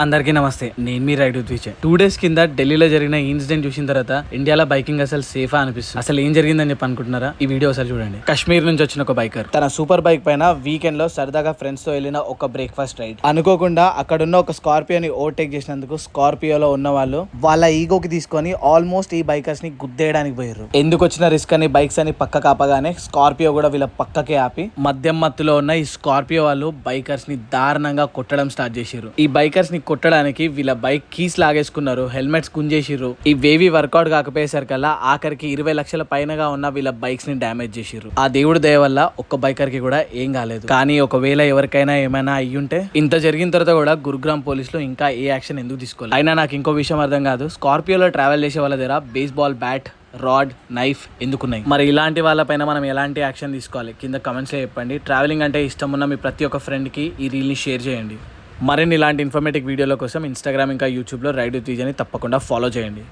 అందరికీ నమస్తే, నేను మీ రైడ్ విజయ్. 2 days కింద ఢిల్లీలో జరిగిన ఇన్సిడెంట్ చూసిన తర్వాత ఇండియాలో బైకింగ్ అసలు సేఫా అనిపిస్తుంది. అసలు ఏం జరిగిందని చెప్పి అనుకుంటున్నారా? ఈ వీడియో ఒకసారి చూడండి. కాశ్మీర్ నుంచి వచ్చిన ఒక బైకర్ తన సూపర్ బైక్ పైన వీకెండ్ లో సరదాగా ఫ్రెండ్స్ తో వెళ్ళిన ఒక బ్రేక్ఫాస్ట్ రైడ్ అనుకోకుండా అక్కడున్న ఒక స్కార్పియోని ఓవర్టేక్ చేసినందుకు స్కార్పియోలో ఉన్న వాళ్ళు వాళ్ళ ఈగోకి తీసుకొని ఆల్మోస్ట్ ఈ బైకర్స్ ని గుద్దేయడానికి పోయారు. ఎందుకు వచ్చిన రిస్క్ అని బైక్స్ అని పక్క కాపగానే స్కార్పియో కూడా వీళ్ళ పక్కకే ఆపి మద్యం మత్తులో ఉన్న ఈ స్కార్పియో వాళ్ళు బైకర్స్ ని దారుణంగా కొట్టడం స్టార్ట్ చేశారు. ఈ బైకర్స్ ని కొట్టడానికి వీళ్ళ బైక్ కీస్ లాగేసుకున్నారు, హెల్మెట్స్ గుంజేసిర్రు. ఇవేవి వర్కౌట్ కాకపోయేసరికల్లా ఆఖరికి 20 లక్షల పైనగా ఉన్న వీళ్ళ బైక్స్ ని డ్యామేజ్ చేసిర్రు. ఆ దేవుడి దయ వల్ల ఒక్క బైకర్ కి కూడా ఏం కాలేదు. కానీ ఒకవేళ ఎవరికైనా ఏమైనా అయ్యుంటే ఇంత జరిగిన తర్వాత కూడా గురుగ్రామ్ పోలీసులు ఇంకా ఏ యాక్షన్ ఎందుకు తీసుకోవాలి? అయినా నాకు ఇంకో విషయం అర్థం కాదు, స్కార్పియోలో ట్రావెల్ చేసే వాళ్ళ దగ్గర బేస్బాల్ బ్యాట్, రాడ్, నైఫ్ ఎందుకున్నాయి? మరి ఇలాంటి వాళ్ళపైన మనం ఎలాంటి యాక్షన్ తీసుకోవాలి? కింద కమెంట్స్లో చెప్పండి. ట్రావెలింగ్ అంటే ఇష్టం ఉన్న మీ ప్రతి ఒక్క ఫ్రెండ్కి ఈ రీల్ని షేర్ చేయండి. మరిన్ని ఇలాంటి ఇన్ఫర్మేటివ్ వీడియోల కోసం ఇన్స్టాగ్రామ్ ఇంకా యూట్యూబ్లో రైడ్ విత్ విజయ్ అని తప్పకుండా ఫాలో చేయండి.